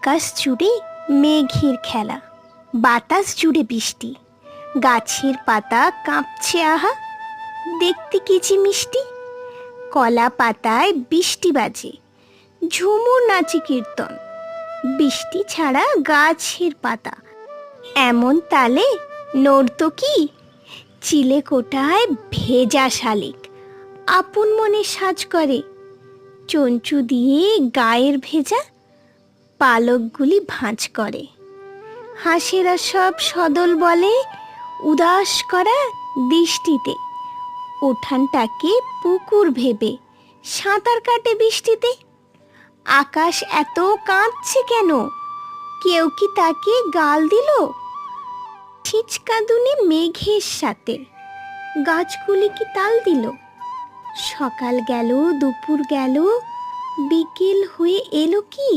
আকাশ জুড়ে মেঘের খেলা, বাতাস জুড়ে বৃষ্টি, গাছের পাতা কাঁপছে আহা, দেখতে কি যে মিষ্টি। কলা পাতায় বৃষ্টি বাজে, ঝুমুর নাচে কীর্তন, বৃষ্টি ছাড়া গাছের পাতা এমন তালে নর্তকী। চিলে কোটায় ভেজা শালিক আপন মনে সাজ করে, চঞ্চু দিয়ে গায়ের ভেজা পালকগুলি ভাঁজ করে। হাঁসেরা সব সদল বলে উদাস করা দৃষ্টিতে, উঠানটাকে পুকুর ভেবে সাঁতার কাটে বৃষ্টিতে। আকাশ এত কাঁদছে কেন, কেউ কি তাকে গাল দিল? ছিচকাদুনে মেঘের সাথে গাছগুলি কি তাল দিল? সকাল গেল, দুপুর গেল, বিকেল হয়ে এলো কি?